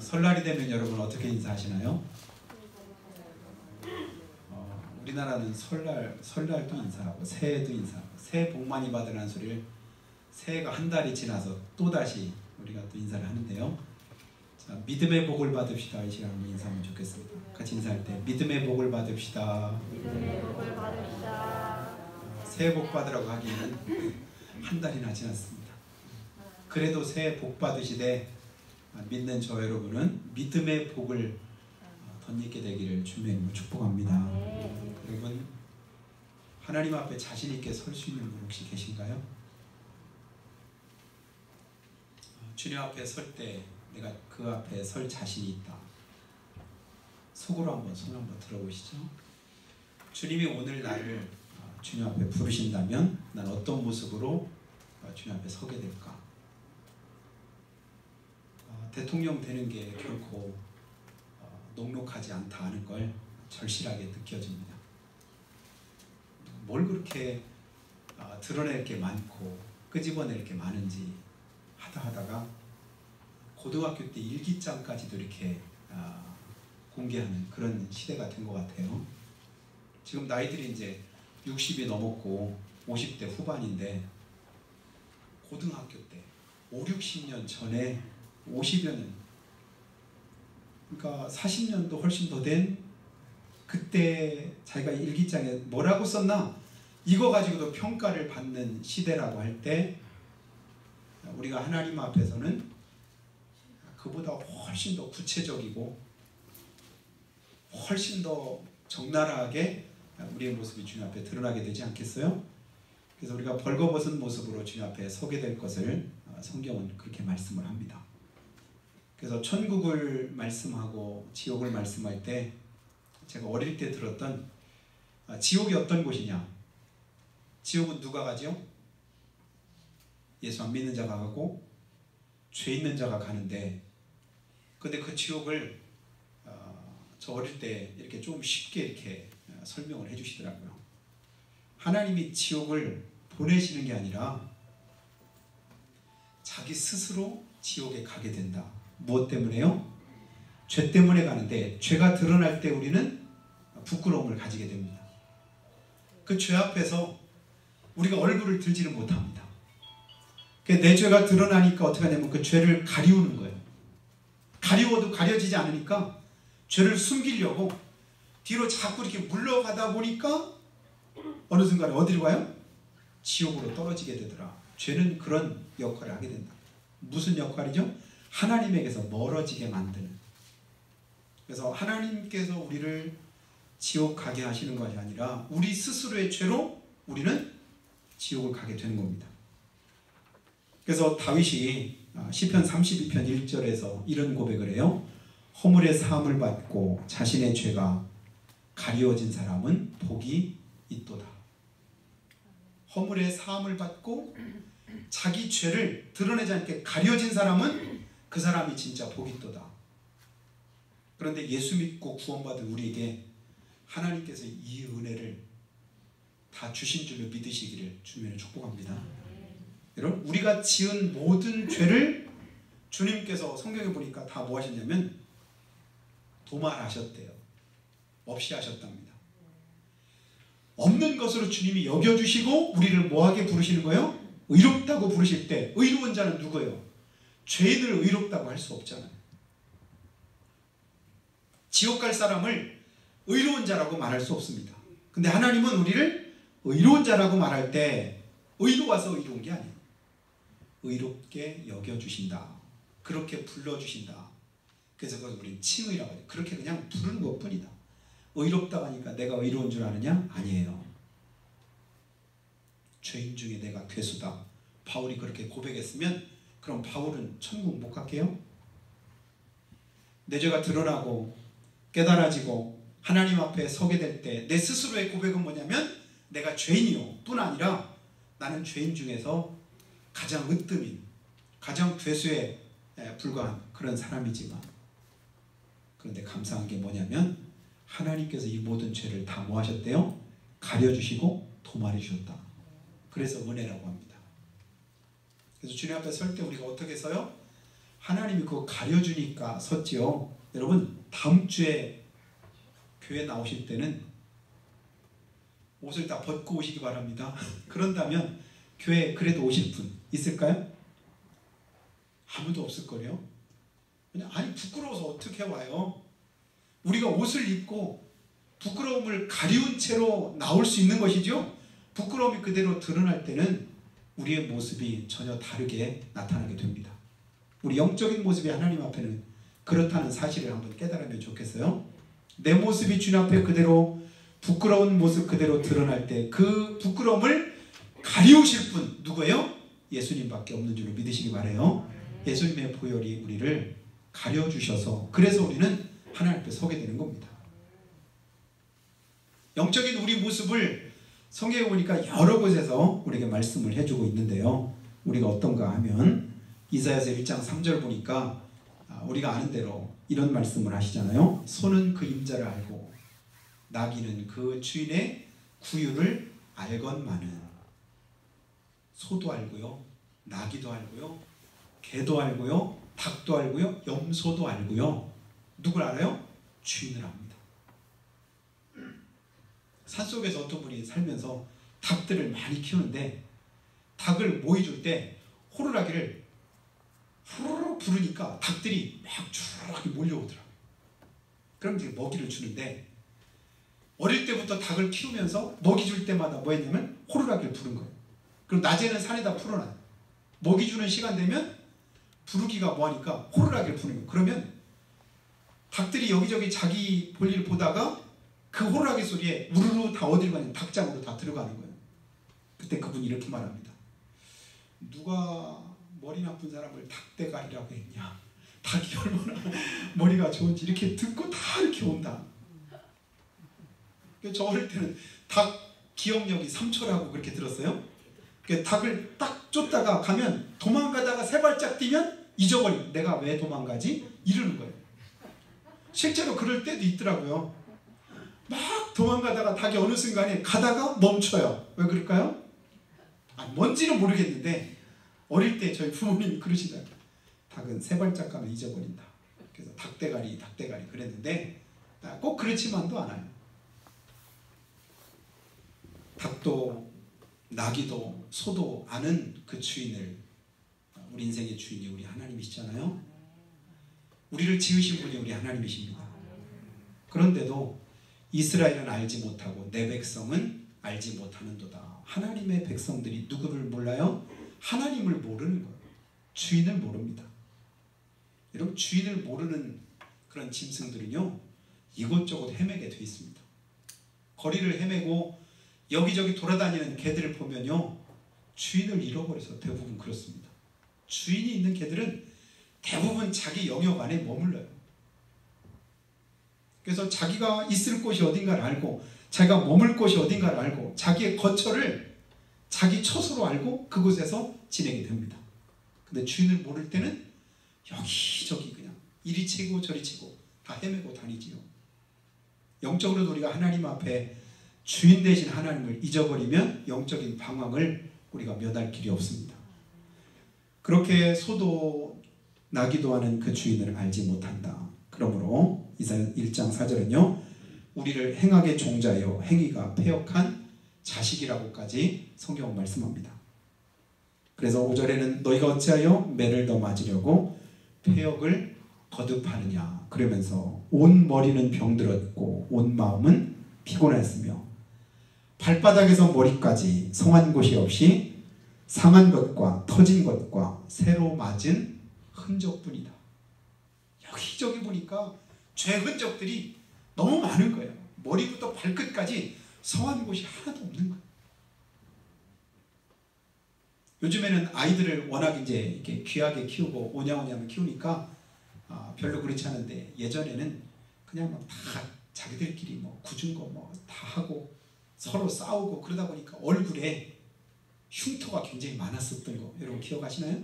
설날이 되면 여러분 어떻게 인사하시나요? 우리나라는 설날도 인사하고 새해도 인사하고 새해 복 많이 받으라는 소리를 새해가 한 달이 지나서 또다시 우리가 또 인사를 하는데요. 자, 믿음의 복을 받읍시다. 이 시간에 인사하면 좋겠습니다. 같이 인사할 때 믿음의 복을 받읍시다. 믿음의 복을 받읍시다. 새해 복 받으라고 하기에는 한 달이나 지났습니다. 그래도 새해 복 받으시되 믿는 저 여러분은 믿음의 복을 덧입게 되기를 주님의 이름으로 축복합니다. 여러분 하나님 앞에 자신 있게 설 수 있는 분 혹시 계신가요? 주님 앞에 설 때 내가 그 앞에 설 자신이 있다. 속으로 한번 손 한번 들어보시죠. 주님이 오늘 나를 주님 앞에 부르신다면 난 어떤 모습으로 주님 앞에 서게 될까? 대통령 되는 게 결코 녹록하지 않다는 걸 절실하게 느껴집니다. 뭘 그렇게 드러낼 게 많고 끄집어낼 게 많은지 하다가 고등학교 때 일기장까지도 이렇게 공개하는 그런 시대가 된 것 같아요. 지금 나이들이 이제 60이 넘었고 50대 후반인데 고등학교 때 5, 60년 전에 50여 년, 그러니까 40년도 훨씬 더 된 그때 자기가 일기장에 뭐라고 썼나? 이거 가지고도 평가를 받는 시대라고 할 때 우리가 하나님 앞에서는 그보다 훨씬 더 구체적이고 훨씬 더 적나라하게 우리의 모습이 주님 앞에 드러나게 되지 않겠어요? 그래서 우리가 벌거벗은 모습으로 주님 앞에 서게 될 것을 성경은 그렇게 말씀을 합니다. 그래서 천국을 말씀하고 지옥을 말씀할 때 제가 어릴 때 들었던 지옥이 어떤 곳이냐? 지옥은 누가 가죠? 예수 안 믿는 자가 가고 죄 있는 자가 가는데, 근데 그 지옥을 저 어릴 때 이렇게 좀 쉽게 이렇게 설명을 해주시더라고요. 하나님이 지옥을 보내시는 게 아니라 자기 스스로 지옥에 가게 된다. 무엇 때문에요? 죄 때문에 가는데 죄가 드러날 때 우리는 부끄러움을 가지게 됩니다. 그 죄 앞에서 우리가 얼굴을 들지를 못합니다. 내 죄가 드러나니까 어떻게 하냐면 그 죄를 가리우는 거예요. 가리워도 가려지지 않으니까 죄를 숨기려고 뒤로 자꾸 이렇게 물러가다 보니까 어느 순간에 어디로 가요? 지옥으로 떨어지게 되더라. 죄는 그런 역할을 하게 된다. 무슨 역할이죠? 하나님에게서 멀어지게 만드는. 그래서 하나님께서 우리를 지옥 가게 하시는 것이 아니라 우리 스스로의 죄로 우리는 지옥을 가게 되는 겁니다. 그래서 다윗이 시편 32편 1절에서 이런 고백을 해요. 허물의 사함을 받고 자신의 죄가 가리워진 사람은 복이 있도다. 허물의 사함을 받고 자기 죄를 드러내지 않게 가려진 사람은 그 사람이 진짜 복이 있도다. 그런데 예수 믿고 구원받은 우리에게 하나님께서 이 은혜를 다 주신 줄로 믿으시기를 주님을 축복합니다. 여러분, 우리가 지은 모든 죄를 주님께서 성경에 보니까 다 뭐 하셨냐면 도말하셨대요. 없이 하셨답니다. 없는 것으로 주님이 여겨주시고 우리를 뭐하게 부르시는 거예요? 의롭다고 부르실 때 의로운 자는 누구예요? 죄인을 의롭다고 할 수 없잖아요. 지옥 갈 사람을 의로운 자라고 말할 수 없습니다. 근데 하나님은 우리를 의로운 자라고 말할 때 의로워서 의로운 게 아니에요. 의롭게 여겨주신다. 그렇게 불러주신다. 그래서 그걸 우리는 칭의라고 해요. 그렇게 그냥 부르는 것뿐이다. 의롭다고 하니까 내가 의로운 줄 아느냐? 아니에요. 죄인 중에 내가 괴수다. 바울이 그렇게 고백했으면 그럼 바울은 천국 못 갈게요? 내 죄가 드러나고 깨달아지고 하나님 앞에 서게 될 때 내 스스로의 고백은 뭐냐면 내가 죄인이요 뿐 아니라 나는 죄인 중에서 가장 으뜸인, 가장 괴수에 불과한 그런 사람이지만, 그런데 감사한 게 뭐냐면 하나님께서 이 모든 죄를 다 뭐 하셨대요? 가려주시고 도말해 주셨다. 그래서 은혜라고 합니다. 그래서 주님 앞에 설 때 우리가 어떻게 서요? 하나님이 그거 가려주니까 섰지요. 여러분 다음 주에 교회 나오실 때는 옷을 다 벗고 오시기 바랍니다. 그런다면 교회 그래도 오실 분 있을까요? 아무도 없을걸요? 아니 부끄러워서 어떻게 와요? 우리가 옷을 입고 부끄러움을 가리운 채로 나올 수 있는 것이죠. 부끄러움이 그대로 드러날 때는 우리의 모습이 전혀 다르게 나타나게 됩니다. 우리 영적인 모습이 하나님 앞에는 그렇다는 사실을 한번 깨달으면 좋겠어요. 내 모습이 주님 앞에 그대로 부끄러운 모습 그대로 드러날 때 그 부끄러움을 가리우실 분 누구예요? 예수님밖에 없는 줄로 믿으시기 바라요. 예수님의 보혈이 우리를 가려주셔서 그래서 우리는 하나님 앞에 서게 되는 겁니다. 영적인 우리 모습을 성경에 보니까 여러 곳에서 우리에게 말씀을 해주고 있는데요. 우리가 어떤가 하면 이사야서 1장 3절 보니까 우리가 아는 대로 이런 말씀을 하시잖아요. 소는 그 임자를 알고 나귀는 그 주인의 구유를 알건만은. 소도 알고요, 나귀도 알고요, 개도 알고요, 닭도 알고요, 염소도 알고요. 누굴 알아요? 주인을 압니다. 산속에서 어떤 분이 살면서 닭들을 많이 키우는데 닭을 모이줄 때 호루라기를 후루룩 부르니까 닭들이 막 쭉 몰려오더라고요. 그럼 이제 먹이를 주는데 어릴 때부터 닭을 키우면서 먹이 줄 때마다 뭐 했냐면 호루라기를 부른 거예요. 그럼 낮에는 산에다 풀어놔요. 먹이 주는 시간 되면 부르기가 뭐하니까 호루라기를 부는 거예요. 그러면 닭들이 여기저기 자기 볼일 보다가 그 호루라기 소리에 우르르 다 어디로 가냐면 닭장으로 다 들어가는 거예요. 그때 그분이 이렇게 말합니다. 누가 머리 나쁜 사람을 닭대가리라고 했냐. 닭이 얼마나 머리가 좋은지 이렇게 듣고 다 이렇게 온다. 저 어릴 때는 닭 기억력이 3초라고 그렇게 들었어요. 닭을 딱 쫓다가 가면 도망가다가 세 발짝 뛰면 잊어버리고 내가 왜 도망가지? 이러는 거예요. 실제로 그럴 때도 있더라고요. 막 도망가다가 닭이 어느 순간에 가다가 멈춰요. 왜 그럴까요? 뭔지는 모르겠는데 어릴 때 저희 부모님이 그러시더라고요. 닭은 세 발짝 가면 잊어버린다. 그래서 닭대가리 그랬는데 꼭 그렇지만도 않아요. 닭도 나귀도 소도 아는 그 주인을, 우리 인생의 주인이 우리 하나님이시잖아요. 우리를 지으신 분이 우리 하나님이십니다. 그런데도 이스라엘은 알지 못하고 내 백성은 알지 못하는도다. 하나님의 백성들이 누구를 몰라요? 하나님을 모르는 거예요. 주인을 모릅니다. 여러분 주인을 모르는 그런 짐승들은요 이곳저곳 헤매게 돼 있습니다. 거리를 헤매고 여기저기 돌아다니는 개들을 보면요 주인을 잃어버려서 대부분 그렇습니다. 주인이 있는 개들은 대부분 자기 영역 안에 머물러요. 그래서 자기가 있을 곳이 어딘가를 알고 자기가 머물 곳이 어딘가를 알고 자기의 거처를 자기 처소로 알고 그곳에서 지내게 됩니다. 근데 주인을 모를 때는 여기저기 그냥 이리 치고 저리 치고 다 헤매고 다니지요. 영적으로도 우리가 하나님 앞에 주인 되신 하나님을 잊어버리면 영적인 방황을 우리가 면할 길이 없습니다. 그렇게 소도 나기도 하는 그 주인을 알지 못한다. 그러므로 이사야 1장 4절은요 우리를 행악의 종자여 행위가 패역한 자식이라고까지 성경은 말씀합니다. 그래서 5절에는 너희가 어찌하여 매를 더 맞으려고 패역을 거듭하느냐 그러면서 온 머리는 병들었고 온 마음은 피곤하였으며 발바닥에서 머리까지 성한 곳이 없이 상한 것과 터진 것과 새로 맞은 흔적뿐이다. 여기저기 보니까 죄 흔적들이 너무 많은 거예요. 머리부터 발끝까지 성한 곳이 하나도 없는 거예요. 요즘에는 아이들을 워낙 이제 이렇게 귀하게 키우고 오냐오냐면 키우니까 별로 그렇지 않은데 예전에는 그냥 막 다 자기들끼리 뭐 굳은 거 뭐 다 하고 서로 싸우고 그러다 보니까 얼굴에 흉터가 굉장히 많았었던 거 여러분 기억하시나요?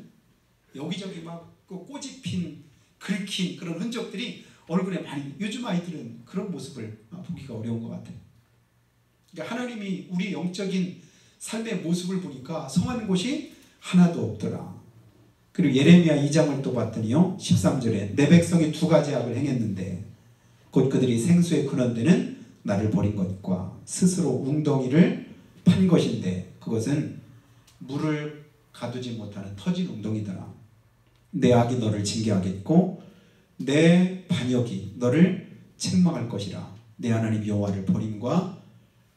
여기저기 막 그 꼬집 핀 긁힌 그런 흔적들이 얼굴에 많이, 요즘 아이들은 그런 모습을 보기가 어려운 것 같아요. 그러니까 하나님이 우리 영적인 삶의 모습을 보니까 성한 곳이 하나도 없더라. 그리고 예레미야 2장을 또 봤더니요 13절에 내 백성이 두 가지 악을 행했는데 곧 그들이 생수의 근원되는 나를 버린 것과 스스로 웅덩이를 판 것인데 그것은 물을 가두지 못하는 터진 웅덩이더라. 내 악이 너를 징계하겠고 내 반역이 너를 책망할 것이라. 내 하나님 여호와를 버림과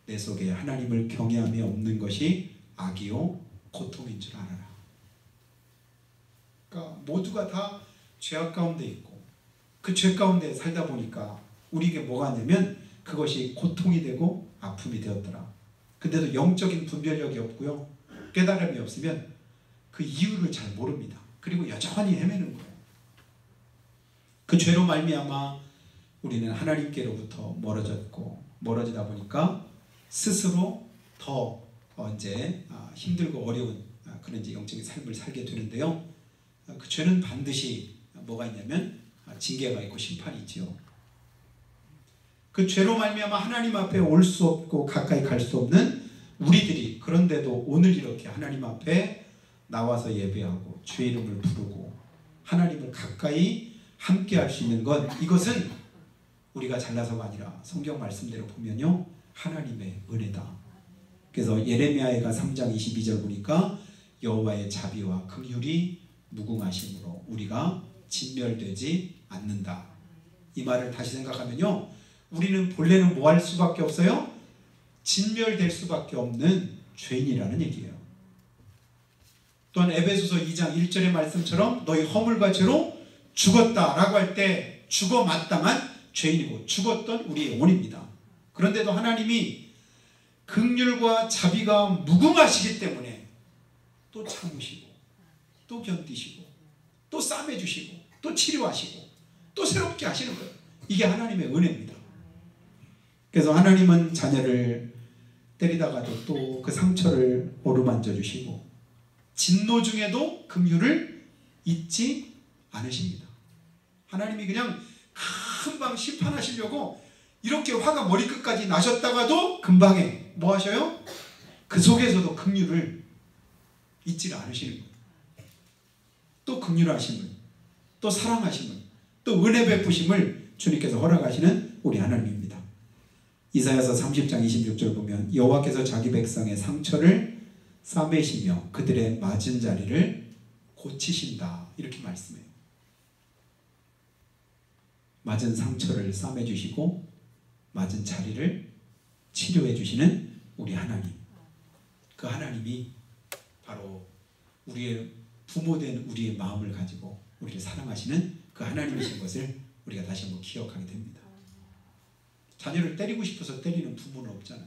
내 속에 하나님을 경외함이 없는 것이 악이요 고통인 줄 알아라. 그러니까 모두가 다 죄악 가운데 있고 그 죄 가운데 살다 보니까 우리에게 뭐가 있냐면 그것이 고통이 되고 아픔이 되었더라. 근데도 영적인 분별력이 없고요 깨달음이 없으면 그 이유를 잘 모릅니다. 그리고 여전히 헤매는 거예요. 그 죄로 말미암아 우리는 하나님께로부터 멀어지다 보니까 스스로 더 이제 힘들고 어려운 그런 이제 영적인 삶을 살게 되는데요. 그 죄는 반드시 뭐가 있냐면 징계가 있고 심판이 있지요. 그 죄로 말미암아 하나님 앞에 올 수 없고 가까이 갈 수 없는 우리들이 그런데도 오늘 이렇게 하나님 앞에 나와서 예배하고 주의 이름을 부르고 하나님을 가까이 함께 할 수 있는 것, 이것은 우리가 잘나서가 아니라 성경 말씀대로 보면요 하나님의 은혜다. 그래서 예레미야가 3장 22절 보니까 여호와의 자비와 긍휼이 무궁하심으로 우리가 진멸되지 않는다. 이 말을 다시 생각하면요 우리는 본래는 뭐 할 수밖에 없어요? 진멸될 수밖에 없는 죄인이라는 얘기예요. 또한 에베소서 2장 1절의 말씀처럼 너희 허물과 죄로 죽었다라고 할 때 죽어 마땅한 죄인이고 죽었던 우리의 영혼입니다. 그런데도 하나님이 긍휼과 자비가 무궁하시기 때문에 또 참으시고 또 견디시고 또 싸매주시고 또 치료하시고 또 새롭게 하시는 거예요. 이게 하나님의 은혜입니다. 그래서 하나님은 자녀를 때리다가도 또 그 상처를 어루만져 주시고 진노 중에도 긍휼을 잊지 않으십니다. 하나님이 그냥 금방 심판하시려고 이렇게 화가 머리끝까지 나셨다가도 금방에 뭐 하셔요? 그 속에서도 긍휼을 잊지 않으시는 거예요. 또 긍휼하심을, 또 사랑하심을, 또 은혜 베푸심을 주님께서 허락하시는 우리 하나님입니다. 이사야서 30장 26절 보면 여호와께서 자기 백성의 상처를 싸매시며 그들의 맞은 자리를 고치신다 이렇게 말씀해요. 맞은 상처를 싸매주시고 맞은 자리를 치료해 주시는 우리 하나님, 그 하나님이 바로 우리의 부모된 우리의 마음을 가지고 우리를 사랑하시는 그 하나님이신 것을 우리가 다시 한번 기억하게 됩니다. 자녀를 때리고 싶어서 때리는 부모는 없잖아요.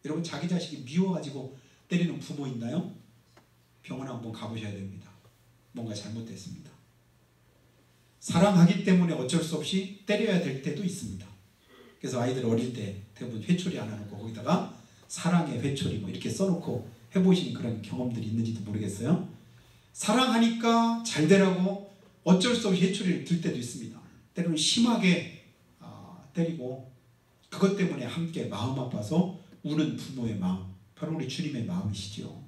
여러분 자기 자식이 미워가지고 때리는 부모 있나요? 병원 한번 가보셔야 됩니다. 뭔가 잘못됐습니다. 사랑하기 때문에 어쩔 수 없이 때려야 될 때도 있습니다. 그래서 아이들 어릴 때 대부분 회초리 안 하는 거 거기다가 사랑의 회초리 뭐 이렇게 써놓고 해보신 그런 경험들이 있는지도 모르겠어요. 사랑하니까 잘 되라고 어쩔 수 없이 회초리를 들 때도 있습니다. 때로는 심하게 때리고 그것 때문에 함께 마음 아파서 우는 부모의 마음, 바로 우리 주님의 마음이시죠.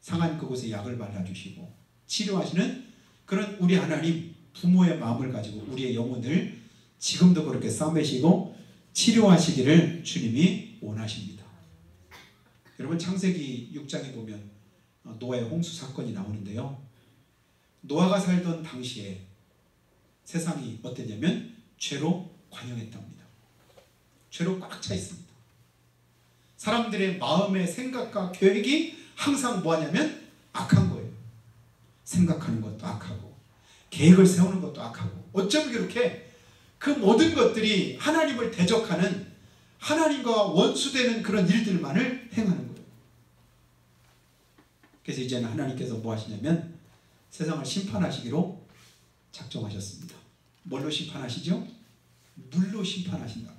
상한 그곳에 약을 발라주시고 치료하시는 그런 우리 하나님, 부모의 마음을 가지고 우리의 영혼을 지금도 그렇게 싸매시고 치료하시기를 주님이 원하십니다. 여러분 창세기 6장에 보면 노아의 홍수 사건이 나오는데요. 노아가 살던 당시에 세상이 어땠냐면 죄로 관영했답니다. 죄로 꽉 차 있습니다. 사람들의 마음의 생각과 계획이 항상 뭐하냐면 악한 거예요. 생각하는 것도 악하고 계획을 세우는 것도 악하고 어쩜 그렇게 그 모든 것들이 하나님을 대적하는 하나님과 원수되는 그런 일들만을 행하는 거예요. 그래서 이제는 하나님께서 뭐 하시냐면 세상을 심판하시기로 작정하셨습니다. 뭘로 심판하시죠? 물로 심판하신다.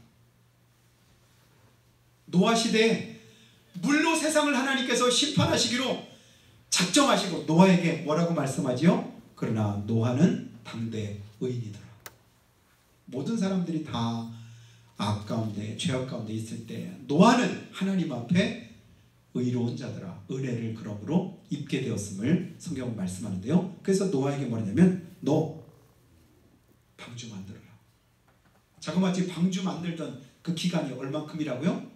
노아 시대에 물로 세상을 하나님께서 심판하시기로 작정하시고 노아에게 뭐라고 말씀하지요? 그러나 노아는 당대 의인이더라. 모든 사람들이 다 악 가운데 죄악 가운데 있을 때 노아는 하나님 앞에 의로운 자들아 은혜를 그러므로 입게 되었음을 성경은 말씀하는데요. 그래서 노아에게 뭐냐면 너 방주 만들어라. 자그마치 방주 만들던 그 기간이 얼만큼이라고요?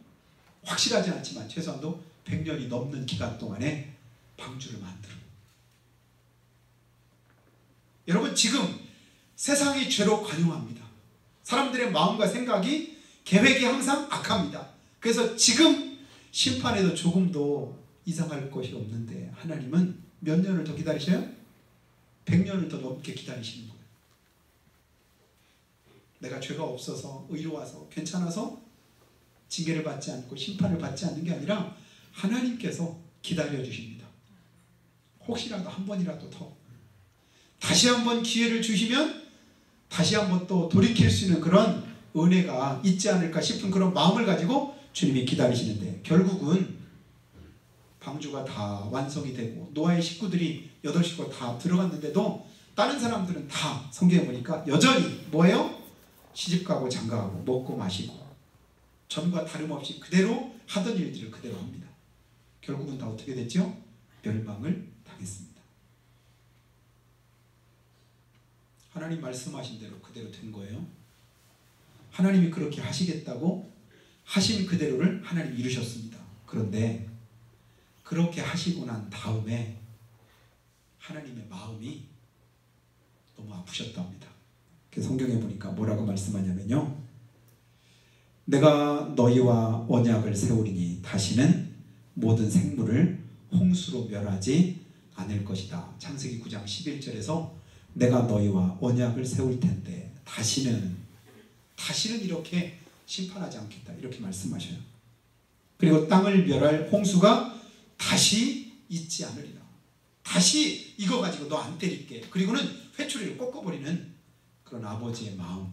확실하지 않지만 최소한도 100년이 넘는 기간 동안에 방주를 만들어. 여러분 지금 세상이 죄로 관용합니다. 사람들의 마음과 생각이 계획이 항상 악합니다. 그래서 지금 심판에도 조금도 이상할 것이 없는데 하나님은 몇 년을 더 기다리셔요? 100년을 더 넘게 기다리시는 거예요. 내가 죄가 없어서 의로워서 괜찮아서 징계를 받지 않고 심판을 받지 않는 게 아니라 하나님께서 기다려주십니다. 혹시라도 한 번이라도 더 다시 한번 기회를 주시면 다시 한번 또 돌이킬 수 있는 그런 은혜가 있지 않을까 싶은 그런 마음을 가지고 주님이 기다리시는데 결국은 방주가 다 완성이 되고 노아의 식구들이 8식구가 다 들어갔는데도 다른 사람들은 다 성경에 보니까 여전히 뭐예요? 시집가고 장가가고 먹고 마시고 전과 다름없이 그대로 하던 일들을 그대로 합니다. 결국은 다 어떻게 됐죠? 멸망을 당했습니다. 하나님 말씀하신 대로 그대로 된 거예요. 하나님이 그렇게 하시겠다고 하신 그대로를 하나님이 이루셨습니다. 그런데 그렇게 하시고 난 다음에 하나님의 마음이 너무 아프셨답니다. 성경에 보니까 뭐라고 말씀하냐면요. 내가 너희와 언약을 세우리니 다시는 모든 생물을 홍수로 멸하지 않을 것이다. 창세기 9장 11절에서 내가 너희와 언약을 세울 텐데 다시는 이렇게 심판하지 않겠다. 이렇게 말씀하셔요. 그리고 땅을 멸할 홍수가 다시 있지 않으리라. 다시 이거 가지고 너 안 때릴게. 그리고는 회초리를 꺾어버리는 그런 아버지의 마음.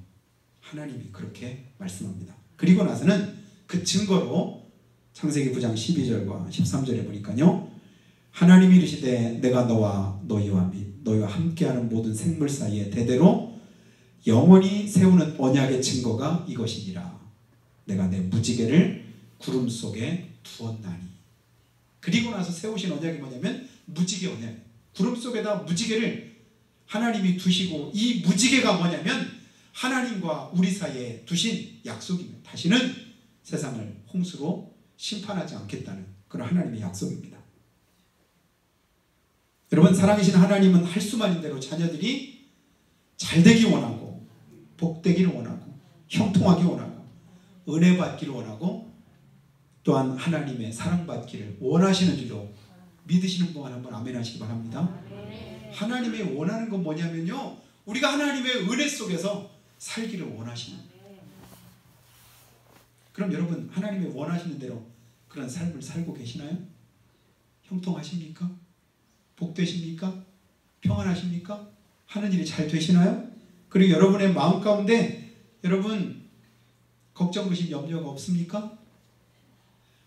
하나님이 그렇게 말씀합니다. 그리고 나서는 그 증거로 창세기 9장 12절과 13절에 보니까요. 하나님이 이르시되 내가 너와 너희와 함께하는 모든 생물 사이에 대대로 영원히 세우는 언약의 증거가 이것이니라. 내가 내 무지개를 구름 속에 두었나니. 그리고 나서 세우신 언약이 뭐냐면 무지개 언약. 구름 속에다 무지개를 하나님이 두시고 이 무지개가 뭐냐면 하나님과 우리 사이에 두신 약속입니다. 다시는 세상을 홍수로 심판하지 않겠다는 그런 하나님의 약속입니다. 여러분 살아계신 하나님은 할 수만 있는 대로 자녀들이 잘되기 원하고 복되기를 원하고 형통하기 원하고 은혜 받기를 원하고 또한 하나님의 사랑받기를 원하시는 줄로 믿으시는 분만 한번 아멘 하시기 바랍니다. 하나님이 원하는 건 뭐냐면요. 우리가 하나님의 은혜 속에서 살기를 원하시는 거예요. 그럼 여러분 하나님이 원하시는 대로 그런 삶을 살고 계시나요? 형통하십니까? 복되십니까? 평안하십니까? 하는 일이 잘 되시나요? 그리고 여러분의 마음 가운데 여러분 걱정, 의심, 염려가 없습니까?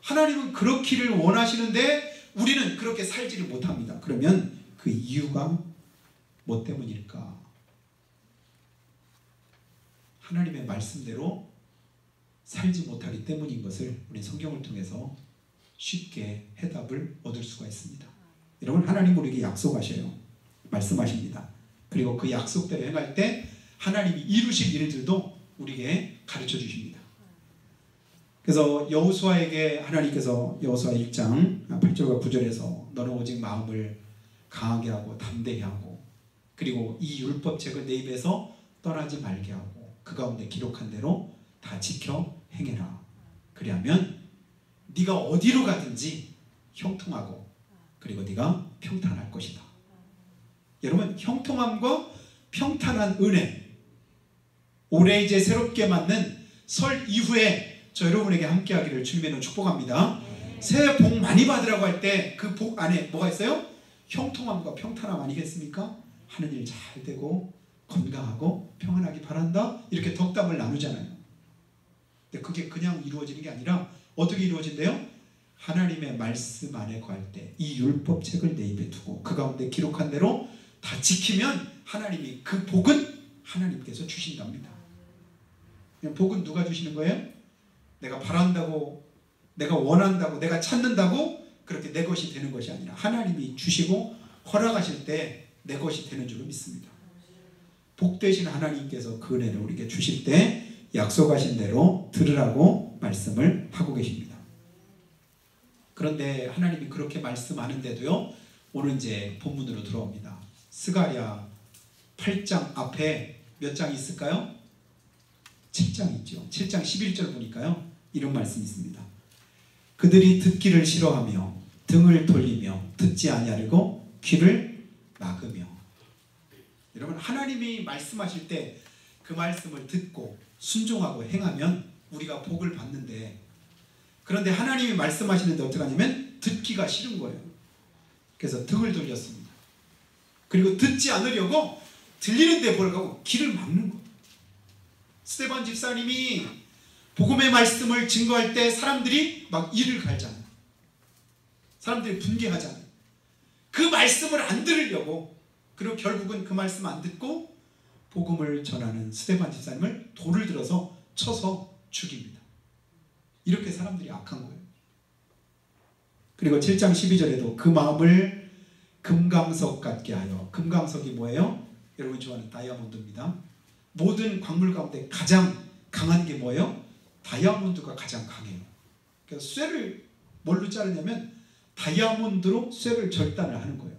하나님은 그렇기를 원하시는데 우리는 그렇게 살지를 못합니다. 그러면 그 이유가 뭐 때문일까? 하나님의 말씀대로 살지 못하기 때문인 것을 우리 성경을 통해서 쉽게 해답을 얻을 수가 있습니다. 여러분 하나님 우리에게 약속하셔요. 말씀하십니다. 그리고 그 약속대로 행할 때 하나님이 이루실 일들도 우리에게 가르쳐 주십니다. 그래서 여호수아에게 하나님께서 여호수아 1장 8절과 9절에서 너는 오직 마음을 강하게 하고 담대히 하고 그리고 이 율법책을 내 입에서 떠나지 말게 하고 그 가운데 기록한 대로 다 지켜 행해라. 그리하면 네가 어디로 가든지 형통하고 그리고 네가 평탄할 것이다. 여러분 형통함과 평탄한 은혜 올해 이제 새롭게 맞는 설 이후에 저 여러분에게 함께하기를 주님의 축복합니다. 새해 복 많이 받으라고 할 때 그 복 안에 뭐가 있어요? 형통함과 평탄함 아니겠습니까? 하는 일 잘 되고 건강하고 평안하기 바란다 이렇게 덕담을 나누잖아요. 근데 그게 그냥 이루어지는 게 아니라 어떻게 이루어진대요? 하나님의 말씀 안에 거할 때 이 율법책을 내 입에 두고 그 가운데 기록한 대로 다 지키면 하나님이 그 복은 하나님께서 주신답니다. 복은 누가 주시는 거예요? 내가 바란다고 내가 원한다고 내가 찾는다고 그렇게 내 것이 되는 것이 아니라 하나님이 주시고 허락하실 때 내 것이 되는 줄로 믿습니다. 복되신 하나님께서 그 은혜를 우리에게 주실 때 약속하신 대로 들으라고 말씀을 하고 계십니다. 그런데 하나님이 그렇게 말씀하는데도요, 오늘 이제 본문으로 들어옵니다. 스가랴 8장 앞에 몇 장 있을까요? 7장 있죠. 7장 11절 보니까요, 이런 말씀이 있습니다. 그들이 듣기를 싫어하며 등을 돌리며 듣지 아니하려고 귀를 막으며. 여러분, 하나님이 말씀하실 때 그 말씀을 듣고 순종하고 행하면 우리가 복을 받는데, 그런데 하나님이 말씀하시는데 어떻게 하냐면 듣기가 싫은 거예요. 그래서 등을 돌렸습니다. 그리고 듣지 않으려고 들리는데 뭘 가고 귀를 막는 거예요. 스데반 집사님이 복음의 말씀을 증거할 때 사람들이 막 이를 갈잖아요. 사람들이 분개하잖아요. 그 말씀을 안 들으려고. 그리고 결국은 그 말씀 안 듣고 복음을 전하는 스데반 집사님을 돌을 들어서 쳐서 죽입니다. 이렇게 사람들이 악한 거예요. 그리고 7장 12절에도 그 마음을 금강석 같게 하여. 금강석이 뭐예요? 여러분 좋아하는 다이아몬드입니다. 모든 광물 가운데 가장 강한 게 뭐예요? 다이아몬드가 가장 강해요. 그래서 쇠를 뭘로 자르냐면 다이아몬드로 쇠를 절단을 하는 거예요.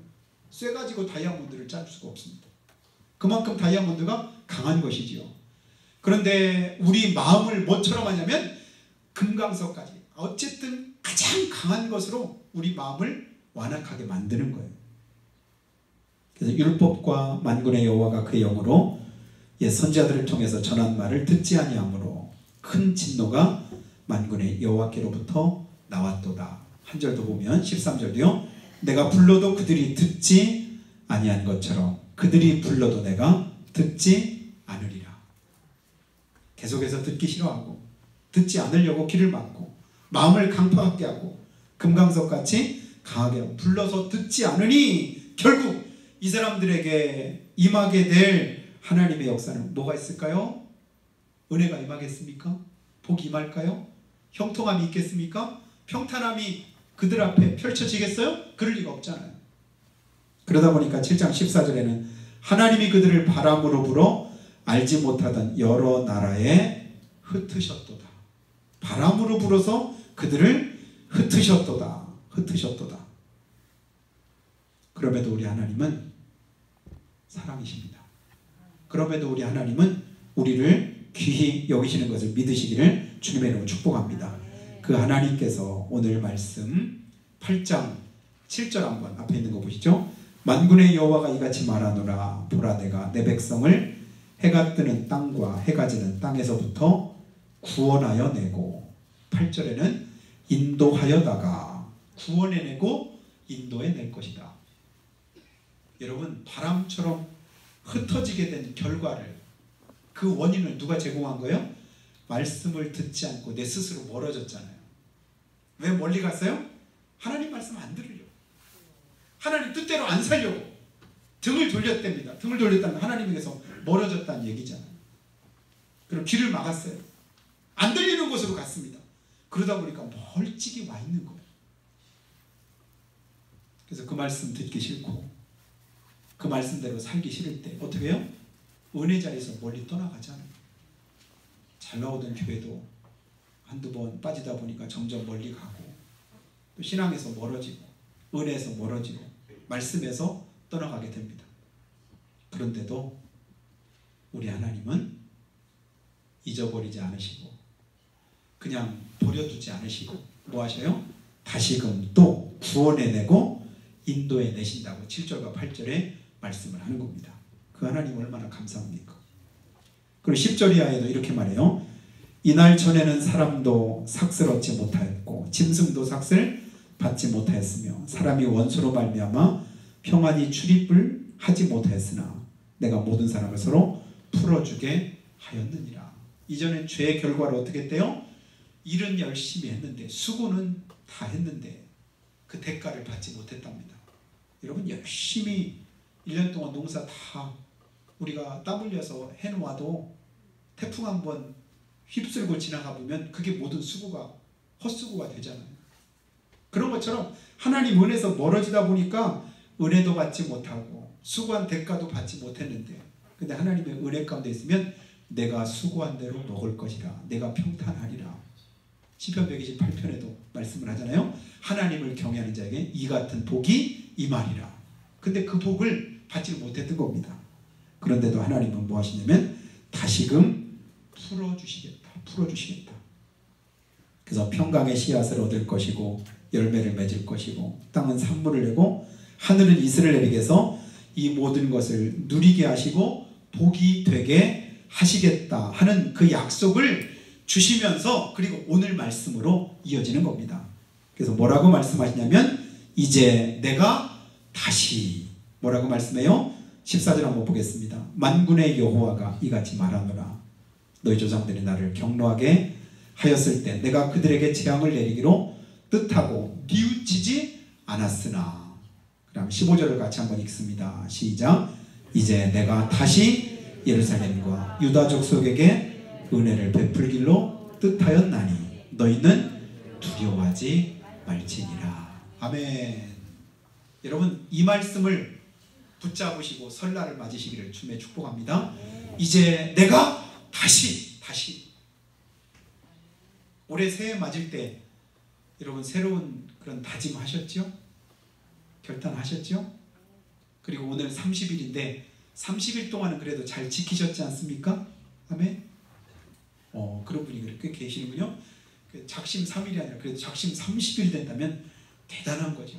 쇠 가지고 다이아몬드를 자를 수가 없습니다. 그만큼 다이아몬드가 강한 것이지요. 그런데 우리 마음을 뭐처럼 하냐면 금강석까지, 어쨌든 가장 강한 것으로 우리 마음을 완악하게 만드는 거예요. 그래서 율법과 만군의 여호와가 그의 영으로 옛 선지자들을 통해서 전한 말을 듣지 아니하므로 큰 진노가 만군의 여호와께로부터 나왔도다. 한 절 더 보면 13절도요. 내가 불러도 그들이 듣지 아니한 것처럼 그들이 불러도 내가 듣지 않으리라. 계속해서 듣기 싫어하고 듣지 않으려고 귀를 막고 마음을 강팍하게 하고 금강석같이 강하게 하고 불러서 듣지 않으니 결국 이 사람들에게 임하게 될 하나님의 역사는 뭐가 있을까요? 은혜가 임하겠습니까? 복이 임할까요? 형통함이 있겠습니까? 평탄함이 그들 앞에 펼쳐지겠어요? 그럴 리가 없잖아요. 그러다 보니까 7장 14절에는 하나님이 그들을 바람으로 불어 알지 못하던 여러 나라에 흩으셨도다. 바람으로 불어서 그들을 흩으셨도다. 흩으셨도다. 그럼에도 우리 하나님은 사랑이십니다. 그럼에도 우리 하나님은 우리를 귀히 여기시는 것을 믿으시기를 주님의 이름으로 축복합니다. 그 하나님께서 오늘 말씀 8장 7절 한번 앞에 있는 거 보시죠. 만군의 여호와가 이같이 말하노라. 보라, 내가 내 백성을 해가 뜨는 땅과 해가 지는 땅에서부터 구원하여 내고, 8절에는 인도하여다가 구원해내고 인도해낼 것이다. 여러분, 바람처럼 흩어지게 된 결과를, 그 원인을 누가 제공한 거예요? 말씀을 듣지 않고 내 스스로 멀어졌잖아요. 왜 멀리 갔어요? 하나님 말씀 안 들으려고, 하나님 뜻대로 안 살려고 등을 돌렸답니다. 등을 돌렸다는 하나님에게서 멀어졌다는 얘기잖아요. 그럼 귀를 막았어요. 안 들리는 곳으로 갔습니다. 그러다 보니까 멀찍이 와 있는 거예요. 그래서 그 말씀 듣기 싫고 그 말씀대로 살기 싫을 때 어떻게 해요? 은혜 자리에서 멀리 떠나가잖아요. 잘 나오던 교회도 한두 번 빠지다 보니까 점점 멀리 가고, 또 신앙에서 멀어지고 은혜에서 멀어지고 말씀에서 떠나가게 됩니다. 그런데도 우리 하나님은 잊어버리지 않으시고 그냥 버려두지 않으시고 뭐 하셔요? 다시금 또 구원해내고 인도해내신다고 7절과 8절에 말씀을 하는 겁니다. 그 하나님 얼마나 감사합니까? 그리고 10절 이하에도 이렇게 말해요. 이날 전에는 사람도 삭슬 얻지 못하였고 짐승도 삭슬 받지 못하였으며 사람이 원수로 말미암아 평안히 출입을 하지 못하였으나 내가 모든 사람을 서로 풀어주게 하였느니라. 이전엔 죄의 결과로 어떻게 했대요? 일은 열심히 했는데 수고는 다 했는데 그 대가를 받지 못했답니다. 여러분, 열심히 1년 동안 농사 다 우리가 땀 흘려서 해놓아도 태풍 한번 휩쓸고 지나가 보면 그게 모든 수고가 헛수고가 되잖아요. 그런 것처럼 하나님 은혜에서 멀어지다 보니까 은혜도 받지 못하고 수고한 대가도 받지 못했는데, 근데 하나님의 은혜 가운데 있으면 내가 수고한 대로 먹을 것이라, 내가 평탄하리라. 시편 128편에도 말씀을 하잖아요. 하나님을 경외하는 자에게 이 같은 복이 임하리라. 근데 그 복을 받지 못했던 겁니다. 그런데도 하나님은 뭐 하시냐면 다시금 풀어주시겠다. 그래서 평강의 씨앗을 얻을 것이고 열매를 맺을 것이고 땅은 산물을 내고 하늘은 이슬을 내리게 해서 이 모든 것을 누리게 하시고 복이 되게 하시겠다 하는 그 약속을 주시면서, 그리고 오늘 말씀으로 이어지는 겁니다. 그래서 뭐라고 말씀하시냐면 이제 내가 다시, 뭐라고 말씀해요? 14절 한번 보겠습니다. 만군의 여호와가 이같이 말하노라. 너희 조상들이 나를 경노하게 하였을 때 내가 그들에게 재앙을 내리기로 뜻하고 뉘우치지 않았으나. 그럼 15절을 같이 한번 읽습니다. 시작. 이제 내가 다시 예루살렘과 유다 족속에게 은혜를 베풀기로 뜻하였나니 너희는 두려워하지 말지니라. 아멘. 여러분, 이 말씀을 붙잡으시고 설날을 맞으시기를 주님의 축복합니다. 이제 내가 다시 올해 새해 맞을 때 여러분 새로운 그런 다짐하셨죠? 결단하셨죠? 그리고 오늘 30일인데 30일 동안은 그래도 잘 지키셨지 않습니까? 아멘. 그런 분이 꽤 계시는군요. 작심 3일이 아니라 그래도 작심 30일 된다면 대단한 거죠.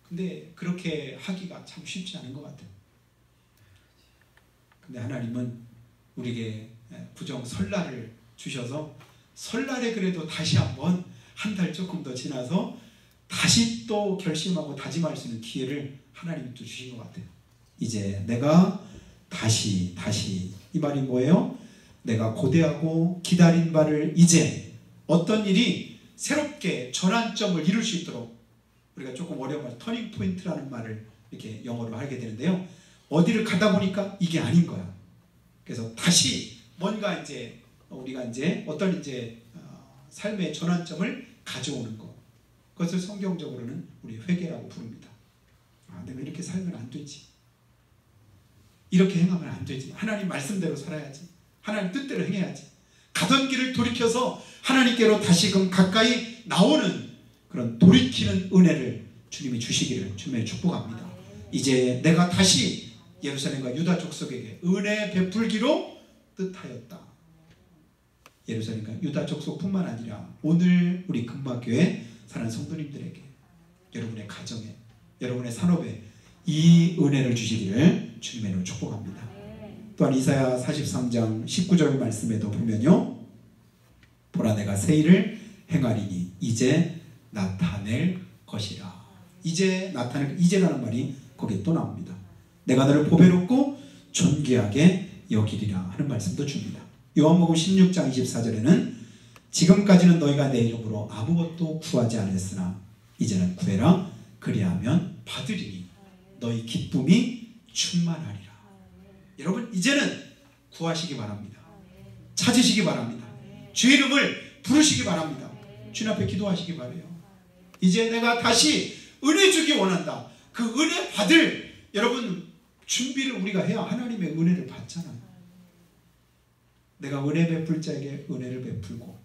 근데 그렇게 하기가 참 쉽지 않은 것 같아요. 근데 하나님은 우리에게 구정 설날을 주셔서 설날에 그래도 다시 한번 한 달 조금 더 지나서 다시 또 결심하고 다짐할 수 있는 기회를 하나님이 또 주신 것 같아요. 이제 내가 다시 이 말이 뭐예요? 내가 고대하고 기다린 바를 이제 어떤 일이 새롭게 전환점을 이룰 수 있도록, 우리가 조금 어려운 말 터닝 포인트라는 말을 이렇게 영어로 하게 되는데요. 어디를 가다 보니까 이게 아닌 거야. 그래서 다시 뭔가 이제 우리가 이제 어떤 이제 삶의 전환점을 가져오는 것, 그것을 성경적으로는 우리 회개라고 부릅니다. 내가 이렇게 살면 안 되지, 이렇게 행하면 안 되지, 하나님 말씀대로 살아야지, 하나님 뜻대로 행해야지, 가던 길을 돌이켜서 하나님께로 다시금 가까이 나오는 그런 돌이키는 은혜를 주님이 주시기를 주님의 축복합니다. 이제 내가 다시 예루살렘과 유다 족속에게 은혜 베풀기로 뜻하였다. 예루살렘과 유다 족속뿐만 아니라 오늘 우리 금마교회 사는 성도님들에게, 여러분의 가정에, 여러분의 산업에 이 은혜를 주시기를 주님의 이름으로 축복합니다. 또한 이사야 43장 19절 말씀에도 보면요, 보라 내가 새 일을 행하리니 이제 나타낼 것이라. 이제라는 말이 거기에 또 나옵니다. 내가 너를 보배롭고 존귀하게 여기리라 하는 말씀도 줍니다. 요한복음 16장 24절에는 지금까지는 너희가 내 이름으로 아무것도 구하지 않았으나 이제는 구해라, 그리하면 받으리니 너희 기쁨이 충만하리라. 여러분, 이제는 구하시기 바랍니다. 찾으시기 바랍니다. 주의 이름을 부르시기 바랍니다. 주님 앞에 기도하시기 바라요. 이제 내가 다시 은혜 주기 원한다. 그 은혜 받을 여러분 준비를 우리가 해야 하나님의 은혜를 받잖아요. 내가 은혜 베풀 자에게 은혜를 베풀고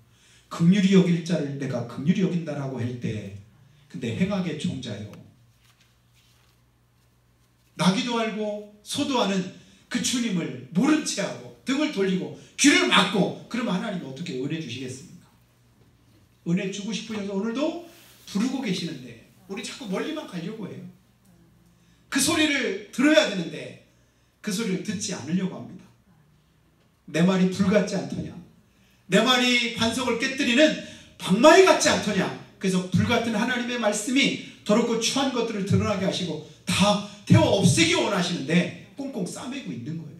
긍휼히 여길 자를 내가 긍휼히 여긴다라고 할 때, 근데 행악의 종자요, 나기도 알고 소도하는 그 주님을 모른 채 하고 등을 돌리고 귀를 막고, 그러면 하나님이 어떻게 은혜 주시겠습니까? 은혜 주고 싶으셔서 오늘도 부르고 계시는데 우리 자꾸 멀리만 가려고 해요. 그 소리를 들어야 되는데 그 소리를 듣지 않으려고 합니다. 내 말이 불 같지 않더냐, 내 말이 반석을 깨뜨리는 방망이 같지 않더냐. 그래서 불같은 하나님의 말씀이 더럽고 추한 것들을 드러나게 하시고 다 태워 없애기 원하시는데 꽁꽁 싸매고 있는 거예요.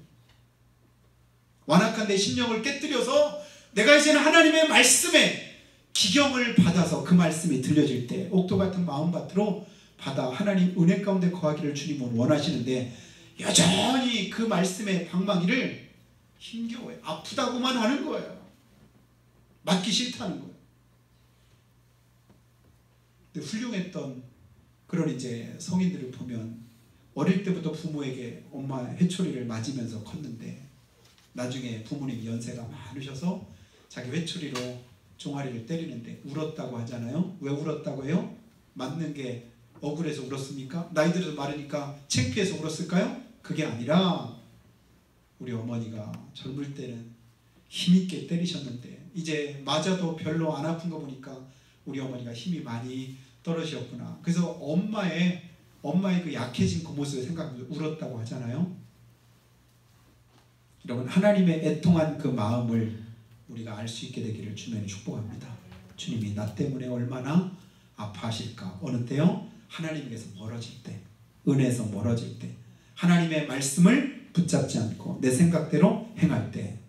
완악한 내 심령을 깨뜨려서 내가 이제는 하나님의 말씀에 기경을 받아서 그 말씀이 들려질 때 옥토 같은 마음밭으로 받아 하나님 은혜 가운데 거하기를 주님은 원하시는데, 여전히 그 말씀의 방망이를 힘겨워요. 아프다고만 하는 거예요. 맞기 싫다는 거예요. 근데 훌륭했던 그런 이제 성인들을 보면 어릴 때부터 부모에게 엄마 회초리를 맞으면서 컸는데 나중에 부모님 연세가 많으셔서 자기 회초리로 종아리를 때리는데 울었다고 하잖아요. 왜 울었다고 해요? 맞는 게 억울해서 울었습니까? 나이 들어서 마르니까 창피해서 울었을까요? 그게 아니라 우리 어머니가 젊을 때는 힘있게 때리셨는데 이제 맞아도 별로 안 아픈 거 보니까 우리 어머니가 힘이 많이 떨어지셨구나. 그래서 엄마의 그 약해진 그 모습을 생각하면서 울었다고 하잖아요. 여러분, 하나님의 애통한 그 마음을 우리가 알 수 있게 되기를 주님이 축복합니다. 주님이 나 때문에 얼마나 아파하실까. 어느 때요? 하나님께서 멀어질 때, 은혜에서 멀어질 때, 하나님의 말씀을 붙잡지 않고 내 생각대로 행할 때,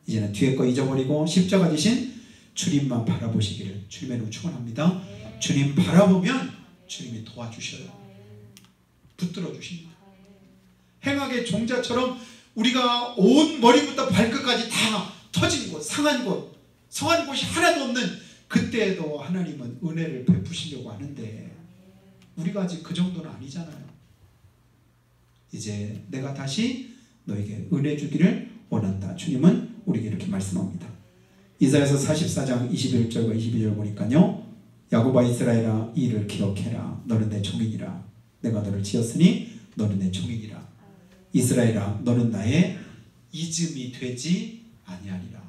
이제는 뒤에 거 잊어버리고 십자가 지신 주님만 바라보시기를 주님의 축원합니다. 주님 바라보면 주님이 도와주셔요. 붙들어 주십니다. 행악의 종자처럼 우리가 온 머리부터 발끝까지 다 터진 곳, 상한 곳, 성한 곳이 하나도 없는 그때에도 하나님은 은혜를 베푸시려고 하는데 우리가 아직 그 정도는 아니잖아요. 이제 내가 다시 너에게 은혜 주기를 원한다. 주님은 우리에게 이렇게 말씀합니다. 이사야서 44장 21절과 22절 보니까요. 야곱아 이스라엘아 이 일을 기억해라. 너는 내 종이니라. 내가 너를 지었으니 너는 내 종이니라. 이스라엘아 너는 나의 이즘이 되지 아니하리라.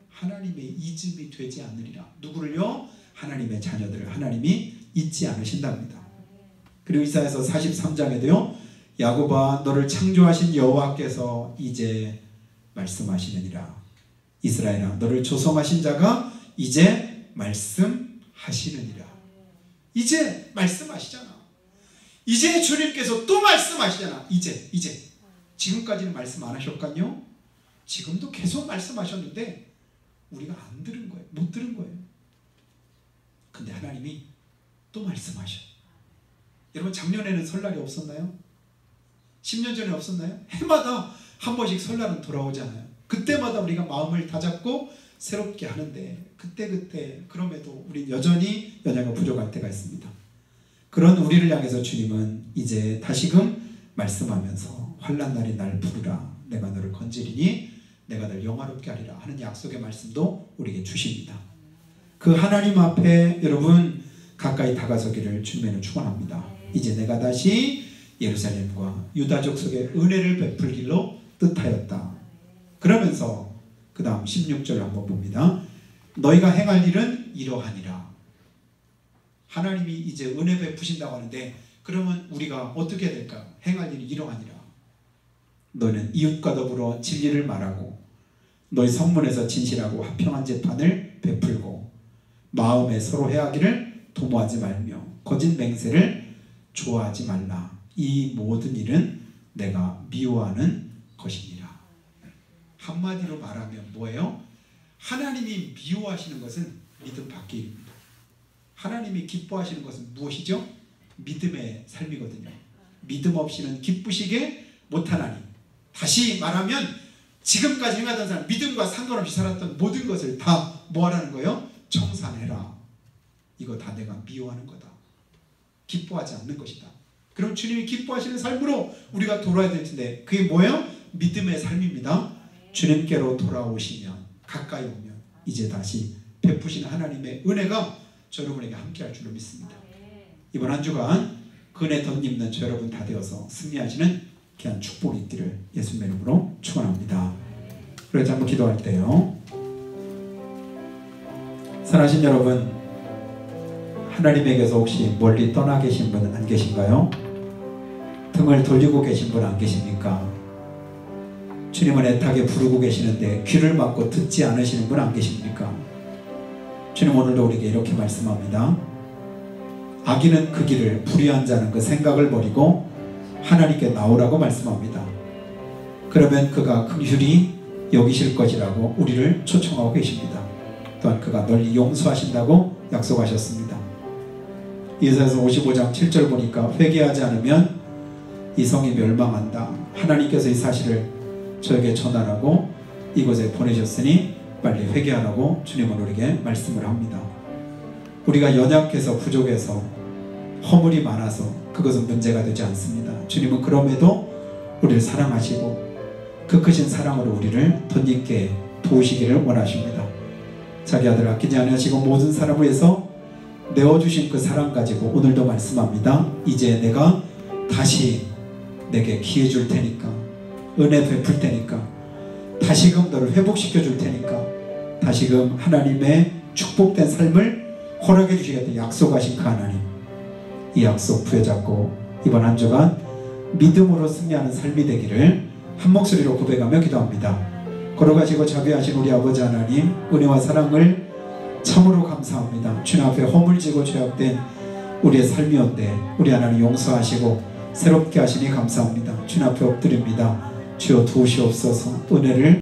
하나님의 이즘이 되지 않으리라. 누구를요? 하나님의 자녀들을 하나님이 잊지 않으신답니다. 그리고 이사야서 43장에도요. 야곱아 너를 창조하신 여호와께서 이제 말씀하시느니라. 이스라엘아 너를 조성하신 자가 이제 말씀하시느니라. 이제 말씀하시잖아. 이제 주님께서 또 말씀하시잖아. 이제 지금까지는 말씀 안 하셨거든요. 지금도 계속 말씀하셨는데 우리가 안 들은 거예요. 못 들은 거예요. 근데 하나님이 또 말씀하셔. 여러분 작년에는 설날이 없었나요? 10년 전에 없었나요? 해마다 한 번씩 설날은 돌아오잖아요. 그때마다 우리가 마음을 다잡고 새롭게 하는데 그때 그럼에도 우리 여전히 연약하고 부족할 때가 있습니다. 그런 우리를 향해서 주님은 이제 다시금 말씀하면서 환난 날이 날 부르라. 내가 너를 건지리니 내가 널 영화롭게 하리라 하는 약속의 말씀도 우리에게 주십니다. 그 하나님 앞에 여러분 가까이 다가서기를 주님은 축원합니다. 이제 내가 다시 예루살렘과 유다족 속에 은혜를 베풀 길로 뜻하였다. 그러면서 그 다음 16절 한번 봅니다. 너희가 행할 일은 이러하니라. 하나님이 이제 은혜 베푸신다고 하는데 그러면 우리가 어떻게 해야 될까? 행할 일이 이러하니라. 너는 이웃과 더불어 진리를 말하고 너희 성문에서 진실하고 화평한 재판을 베풀고 마음에 서로 해하기를 도모하지 말며 거짓 맹세를 좋아하지 말라. 이 모든 일은 내가 미워하는 것이니라. 한마디로 말하면 뭐예요? 하나님이 미워하시는 것은 믿음 밖의 일입니다. 하나님이 기뻐하시는 것은 무엇이죠? 믿음의 삶이거든요. 믿음 없이는 기쁘시게 못하나니. 다시 말하면 지금까지 행하던 사람, 믿음과 상관없이 살았던 모든 것을 다 뭐하라는 거예요? 청산해라. 이거 다 내가 미워하는 거다. 기뻐하지 않는 것이다. 그럼 주님이 기뻐하시는 삶으로 우리가 돌아야 될 텐데 그게 뭐예요? 믿음의 삶입니다. 주님께로 돌아오시면 가까이 오면 이제 다시 베푸시는 하나님의 은혜가 저 여러분에게 함께할 줄로 믿습니다. 이번 한 주간 은혜 덧입는 저 여러분 다 되어서 승리하시는 귀한 축복이 있기를 예수님의 이름으로 축원합니다. 그래서 한번 기도할 때요. 사랑하신 여러분, 하나님에게서 혹시 멀리 떠나 계신 분 안 계신가요? 등을 돌리고 계신 분 안 계십니까? 주님을 애타게 부르고 계시는데 귀를 막고 듣지 않으시는 분 안 계십니까? 주님 오늘도 우리에게 이렇게 말씀합니다. 악인은 그 길을, 불의한 자는 그 생각을 버리고 하나님께 나오라고 말씀합니다. 그러면 그가 긍휼히 여기실 것이라고 우리를 초청하고 계십니다. 또한 그가 널리 용서하신다고 약속하셨습니다. 이사야서 55장 7절 보니까 회개하지 않으면 이 성이 멸망한다. 하나님께서 이 사실을 저에게 전하라고 이곳에 보내셨으니 빨리 회개하라고 주님은 우리에게 말씀을 합니다. 우리가 연약해서 부족해서 허물이 많아서 그것은 문제가 되지 않습니다. 주님은 그럼에도 우리를 사랑하시고 그 크신 사랑으로 우리를 덧입게 도우시기를 원하십니다. 자기 아들 아끼지 아니하시고 모든 사람을 위해서 내어주신 그 사랑 가지고 오늘도 말씀합니다. 이제 내가 다시 내게 기회 줄 테니까, 은혜 베풀 테니까, 다시금 너를 회복시켜 줄 테니까, 다시금 하나님의 축복된 삶을 허락해 주시겠다 약속하신 그 하나님, 이 약속 부여잡고 이번 한 주간 믿음으로 승리하는 삶이 되기를 한 목소리로 고백하며 기도합니다. 걸어가시고 자비하신 우리 아버지 하나님, 은혜와 사랑을 참으로 감사합니다. 주님 앞에 허물지고 죄악된 우리의 삶이었는데 우리 하나님 용서하시고 새롭게 하시니 감사합니다. 주님 앞에 엎드립니다. 주여 도우시옵소서. 은혜를